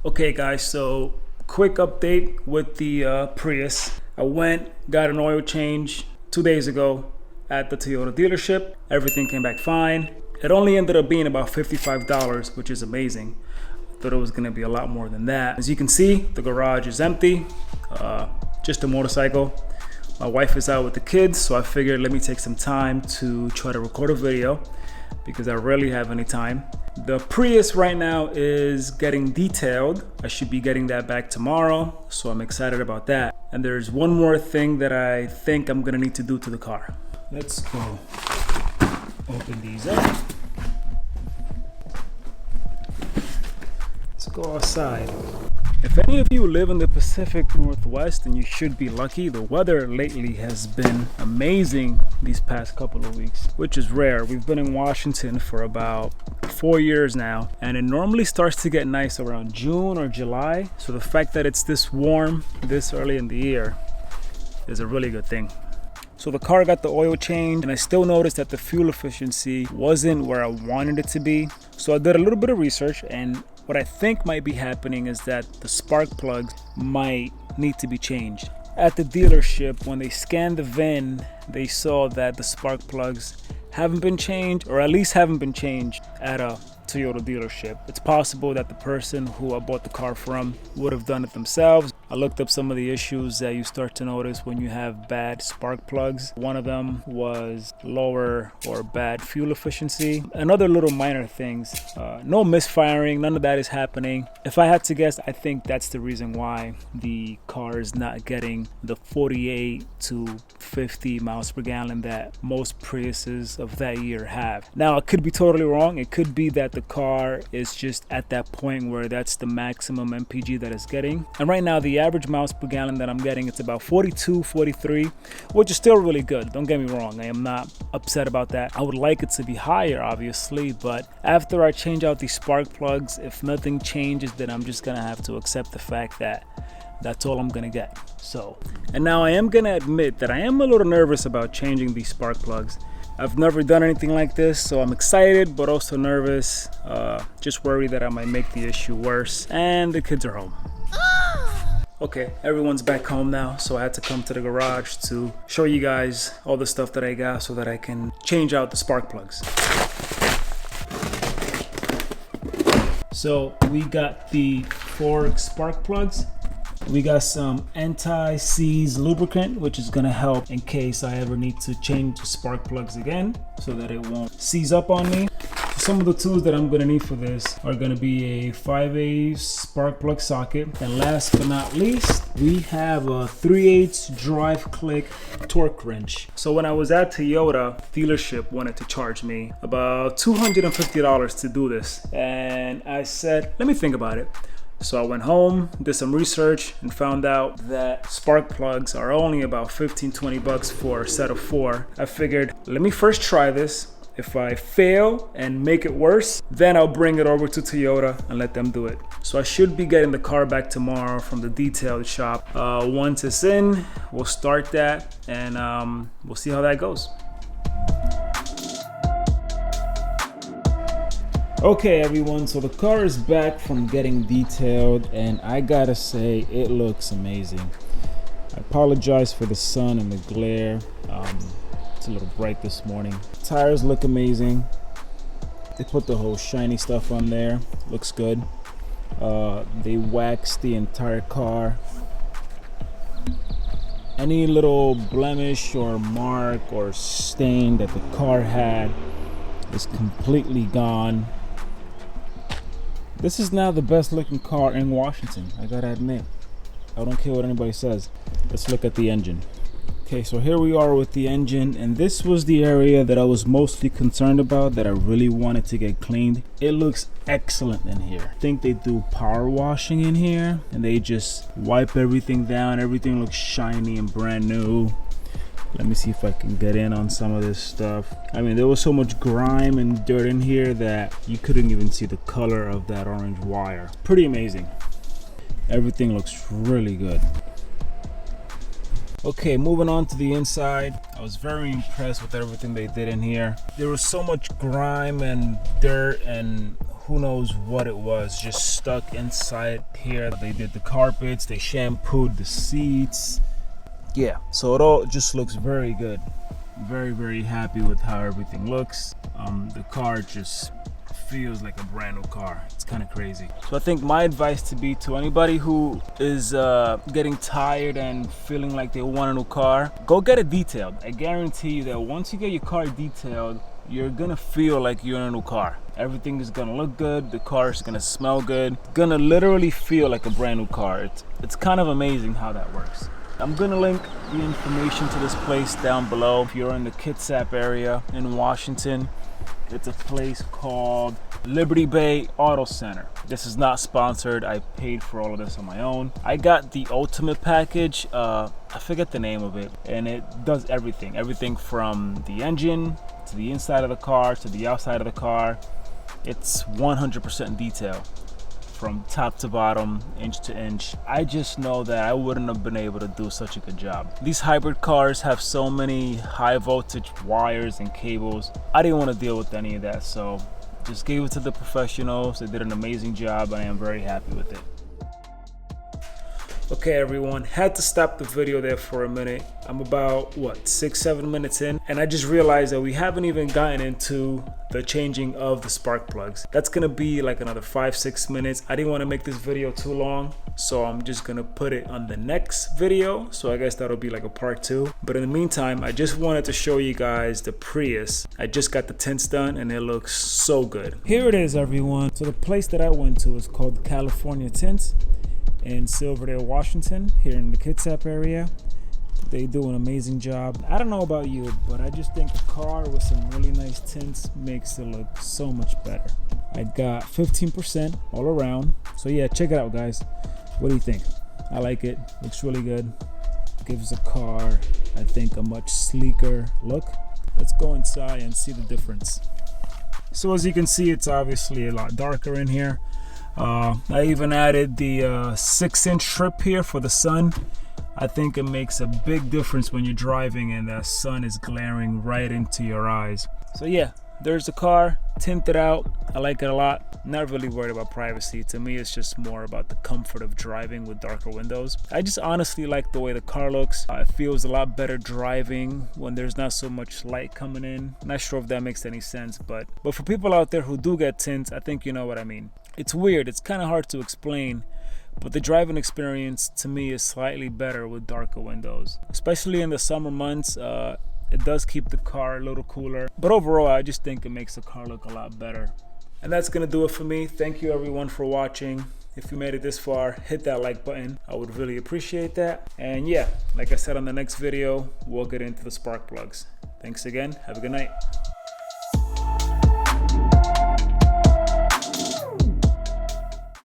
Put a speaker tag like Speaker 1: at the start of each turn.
Speaker 1: Okay guys, so quick update with the Prius. I went, got an oil change 2 days ago at the Toyota dealership. Everything came back fine. It only ended up being about $55, which is amazing. I thought it was gonna be a lot more than that. As you can see, the garage is empty, just a motorcycle. My wife is out with the kids, so I figured let me take some time to try to record a video because I rarely have any time. The Prius right now is getting detailed. I should be getting that back tomorrow, so I'm excited about that. And there's one more thing that I think I'm gonna need to do to the car. Let's go open these up. Let's go outside. If any of you live in the Pacific Northwest, then you should be lucky. The weather lately has been amazing these past couple of weeks, which is rare. We've been in Washington for about 4 years now, and it normally starts to get nice around June or July. So the fact that it's this warm this early in the year is a really good thing. So the car got the oil change, and I still noticed that the fuel efficiency wasn't where I wanted it to be. So I did a little bit of research, and what I think might be happening is that the spark plugs might need to be changed. At the dealership, when they scanned the VIN, they saw that the spark plugs haven't been changed, or at least haven't been changed at a Toyota dealership. It's possible that the person who I bought the car from would have done it themselves. I looked up some of the issues that you start to notice when you have bad spark plugs. One of them was lower or bad fuel efficiency and other little minor things. No misfiring, none of that is happening. If I had to guess, I think that's the reason why the car is not getting the 48 to 50 miles per gallon that most Priuses of that year have. Now, I could be totally wrong. It could be that the car is just at that point where that's the maximum MPG that it's getting. And right now, the average miles per gallon that I'm getting, it's about 42, 43, which is still really good. Don't get me wrong. I am not upset about that. I would like it to be higher, obviously, but after I change out these spark plugs, if nothing changes, then I'm just gonna have to accept the fact that that's all I'm gonna get. So, and now I am gonna admit that I am a little nervous about changing these spark plugs. I've never done anything like this, so I'm excited but also nervous, just worried that I might make the issue worse, and the kids are home. Okay, everyone's back home now, so I had to come to the garage to show you guys all the stuff that I got so that I can change out the spark plugs. So we got the 4 spark plugs. We got some anti-seize lubricant, which is gonna help in case I ever need to change the spark plugs again so that it won't seize up on me. Some of the tools that I'm gonna need for this are gonna be a 5/8 spark plug socket. And last but not least, we have a 3/8 drive click torque wrench. So when I was at Toyota, dealership wanted to charge me about $250 to do this. And I said, let me think about it. So I went home, did some research, and found out that spark plugs are only about 15-20 bucks for a set of 4. I figured, let me first try this. If I fail and make it worse, then I'll bring it over to Toyota and let them do it. So I should be getting the car back tomorrow from the detailed shop. Once it's in, we'll start that, and we'll see how that goes. Okay everyone, so the car is back from getting detailed, and I gotta say it looks amazing. I apologize for the sun and the glare. It's a little bright this morning. Tires look amazing. They put the whole shiny stuff on there. Looks good. They waxed the entire car. Any little blemish or mark or stain that the car had is completely gone. This is now the best looking car in Washington, I gotta admit. I don't care what anybody says. Let's look at the engine. Okay, so here we are with the engine, and this was the area that I was mostly concerned about, that I really wanted to get cleaned. It looks excellent in here. I think they do power washing in here, and they just wipe everything down. Everything looks shiny and brand new. Let me see if I can get in on some of this stuff. I mean, there was so much grime and dirt in here that you couldn't even see the color of that orange wire. Pretty amazing. Everything looks really good. Okay, moving on to the inside. I was very impressed with everything they did in here. There was so much grime and dirt and who knows what it was, just stuck inside here. They did the carpets, they shampooed the seats. Yeah, so it all just looks very good. Very, very happy with how everything looks. The car just feels like a brand new car. It's kind of crazy. So I think my advice to be to anybody who is getting tired and feeling like they want a new car, go get it detailed. I guarantee you that once you get your car detailed, you're gonna feel like you're in a new car. Everything is gonna look good, the car is gonna smell good, gonna literally feel like a brand new car. It's kind of amazing how that works. I'm gonna link the information to this place down below. If you're in the Kitsap area in Washington, it's a place called Liberty Bay Auto Center. This is not sponsored. I paid for all of this on my own. I got the ultimate package. I forget the name of it, and it does everything. Everything from the engine to the inside of the car to the outside of the car. It's 100% detail from top to bottom, inch to inch. I just know that I wouldn't have been able to do such a good job. These hybrid cars have so many high voltage wires and cables. I didn't want to deal with any of that, so just gave it to the professionals. They did an amazing job, and I am very happy with it. Okay everyone, had to stop the video there for a minute. I'm about 6-7 minutes in, and I just realized that we haven't even gotten into the changing of the spark plugs. That's gonna be like another 5-6 minutes. I didn't want to make this video too long, so I'm just gonna put it on the next video. So I guess that'll be like a part 2. But in the meantime, I just wanted to show you guys the Prius. I just got the tints done and it looks so good. Here it is everyone. So the place that I went to is called California Tints in Silverdale, Washington, here in the Kitsap area. They do an amazing job. I don't know about you, but I just think a car with some really nice tints makes it look so much better. I got 15% all around. So yeah, check it out guys. What do you think? I like it. Looks really good. Gives the car, I think, a much sleeker look. Let's go inside and see the difference. So as you can see, it's obviously a lot darker in here. I even added the 6-inch strip here for the sun. I think it makes a big difference when you're driving and the sun is glaring right into your eyes. So yeah, there's the car, tinted out. I like it a lot. Not really worried about privacy. To me, it's just more about the comfort of driving with darker windows. I just honestly like the way the car looks. It feels a lot better driving when there's not so much light coming in. Not sure if that makes any sense, but for people out there who do get tints, I think you know what I mean. It's weird, it's kind of hard to explain, but the driving experience to me is slightly better with darker windows. Especially in the summer months, it does keep the car a little cooler. But overall, I just think it makes the car look a lot better. And that's gonna do it for me. Thank you everyone for watching. If you made it this far, hit that like button. I would really appreciate that. And yeah, like I said, on the next video, we'll get into the spark plugs. Thanks again, have a good night.